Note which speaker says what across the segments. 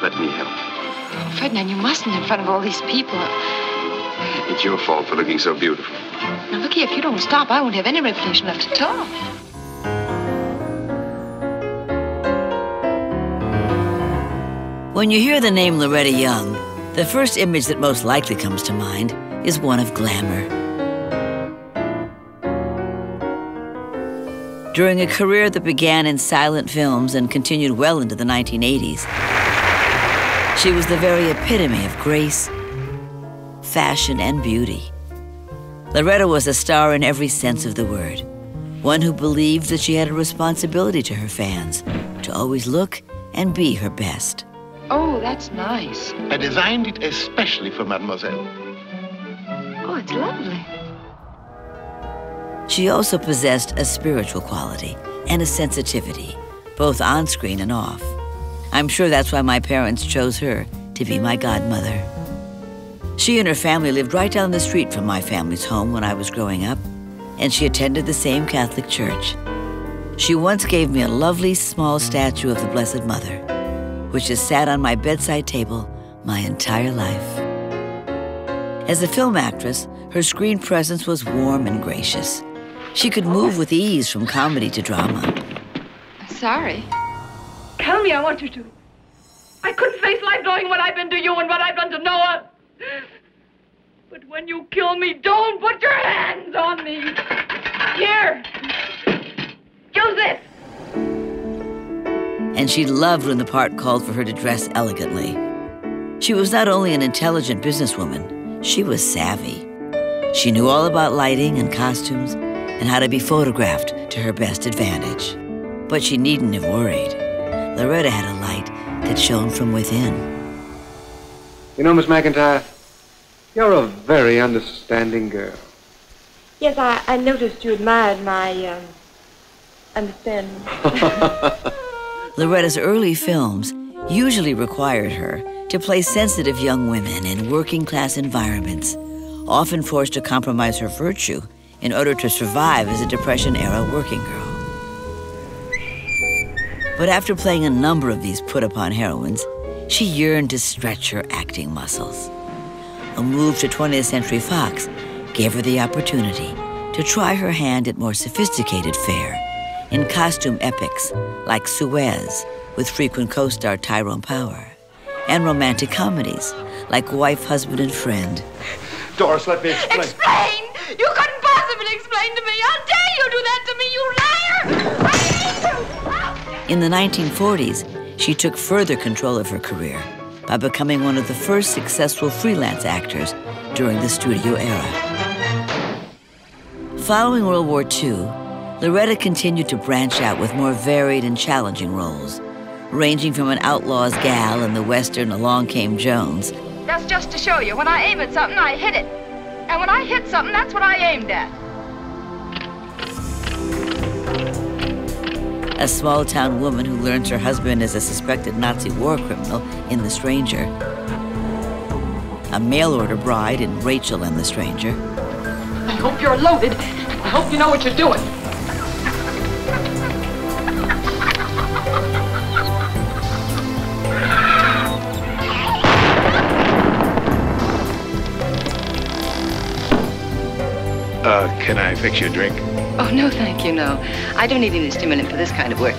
Speaker 1: let me help.
Speaker 2: Oh, Ferdinand, you mustn't in front of all these people.
Speaker 1: It's your fault for looking so beautiful.
Speaker 2: Now, look here, if you don't stop, I won't have any reputation left at all.
Speaker 3: When you hear the name Loretta Young, the first image that most likely comes to mind is one of glamour. During a career that began in silent films and continued well into the 1980s, she was the very epitome of grace, fashion, and beauty. Loretta was a star in every sense of the word, one who believed that she had a responsibility to her fans to always look and be her best.
Speaker 2: Oh, that's nice.
Speaker 4: I designed it especially for Mademoiselle.
Speaker 2: Oh, it's lovely.
Speaker 3: She also possessed a spiritual quality and a sensitivity, both on screen and off. I'm sure that's why my parents chose her to be my godmother. She and her family lived right down the street from my family's home when I was growing up, and she attended the same Catholic church. She once gave me a lovely small statue of the Blessed Mother, which has sat on my bedside table my entire life. As a film actress, her screen presence was warm and gracious. She could move with ease from comedy to drama.
Speaker 2: Sorry.
Speaker 5: Tell me, I want you to. I couldn't face life knowing what I've been to you and what I've done to Noah. But when you kill me, don't put your hands on me. Here. Use this.
Speaker 3: And she loved when the part called for her to dress elegantly. She was not only an intelligent businesswoman, she was savvy. She knew all about lighting and costumes and how to be photographed to her best advantage. But she needn't have worried. Loretta had a light that shone from within.
Speaker 6: You know, Miss McIntyre, you're a very understanding girl.
Speaker 5: Yes, I noticed you admired my, understanding.
Speaker 3: Loretta's early films usually required her to play sensitive young women in working-class environments, often forced to compromise her virtue in order to survive as a Depression-era working girl. But after playing a number of these put-upon heroines, she yearned to stretch her acting muscles. A move to 20th Century Fox gave her the opportunity to try her hand at more sophisticated fare in costume epics like Suez with frequent co-star Tyrone Power, and romantic comedies like Wife, Husband, and Friend.
Speaker 4: Doris, let me explain.
Speaker 5: Explain? You couldn't possibly explain to me. How dare you do that to me, you liar! I hate you!
Speaker 3: In the 1940s, she took further control of her career by becoming one of the first successful freelance actors during the studio era. Following World War II, Loretta continued to branch out with more varied and challenging roles, ranging from an outlaw's gal in the Western Along Came Jones.
Speaker 5: That's just to show you. When I aim at something, I hit it. And when I hit something, that's what I aimed at.
Speaker 3: A small-town woman who learns her husband is a suspected Nazi war criminal in The Stranger. A mail-order bride in Rachel and the Stranger.
Speaker 5: I hope you're loaded. I hope you know what you're doing.
Speaker 4: Can I fix you a drink?
Speaker 2: Oh, no, thank you, no. I don't need any stimulant for this kind of work.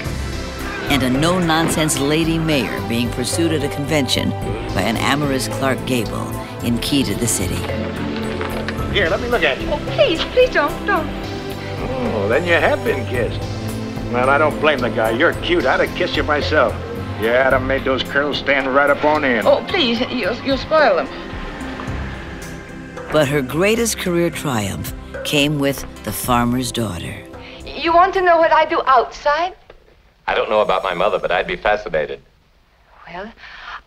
Speaker 3: And a no-nonsense lady mayor being pursued at a convention by an amorous Clark Gable in Key to the City.
Speaker 4: Here, let me look at you.
Speaker 5: Oh, please don't.
Speaker 4: Oh, then you have been kissed. Well, I don't blame the guy. You're cute. I'd have kissed you myself. Yeah, I'd have made those curls stand right up on end.
Speaker 5: Oh, please, you'll spoil them.
Speaker 3: But her greatest career triumph came with The Farmer's Daughter.
Speaker 5: You want to know what I do outside?
Speaker 7: I don't know about my mother, but I'd be fascinated.
Speaker 5: Well,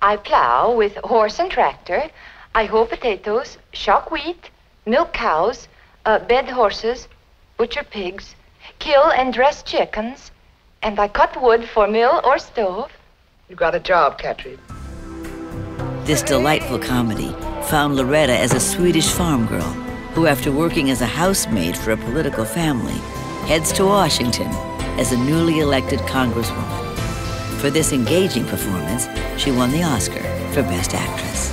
Speaker 5: I plow with horse and tractor. I hoe potatoes, shock wheat, milk cows, bed horses, butcher pigs, kill and dress chickens, and I cut wood for mill or stove.
Speaker 2: You got a job, Katrin.
Speaker 3: This delightful comedy found Loretta as a Swedish farm girl who, after working as a housemaid for a political family, heads to Washington as a newly elected congresswoman. For this engaging performance, she won the Oscar for Best Actress.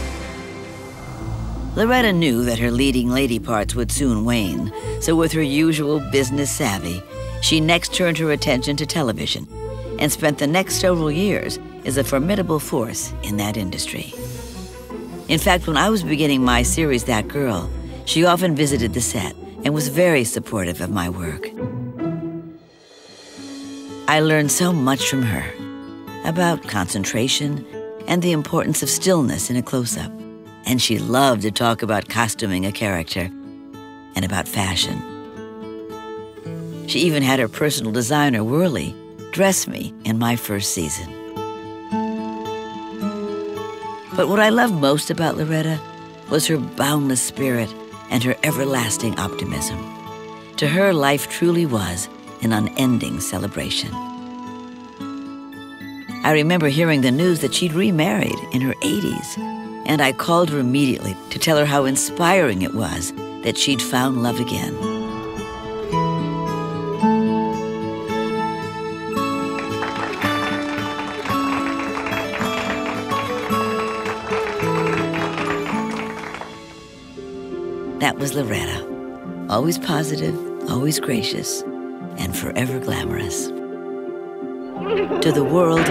Speaker 3: Loretta knew that her leading lady parts would soon wane, so with her usual business savvy, she next turned her attention to television and spent the next several years as a formidable force in that industry. In fact, when I was beginning my series, That Girl, she often visited the set and was very supportive of my work. I learned so much from her about concentration and the importance of stillness in a close-up. And she loved to talk about costuming a character and about fashion. She even had her personal designer, Whirly, dress me in my first season. But what I loved most about Loretta was her boundless spirit and her everlasting optimism. To her, life truly was an unending celebration. I remember hearing the news that she'd remarried in her 80s, and I called her immediately to tell her how inspiring it was that she'd found love again. That was Loretta, always positive, always gracious, and forever glamorous. To the world,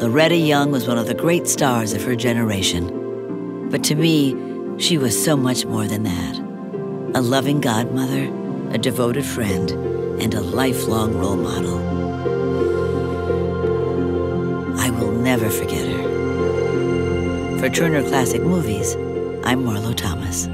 Speaker 3: Loretta Young was one of the great stars of her generation. But to me, she was so much more than that. A loving godmother, a devoted friend, and a lifelong role model. I will never forget her. For Turner Classic Movies, I'm Marlo Thomas.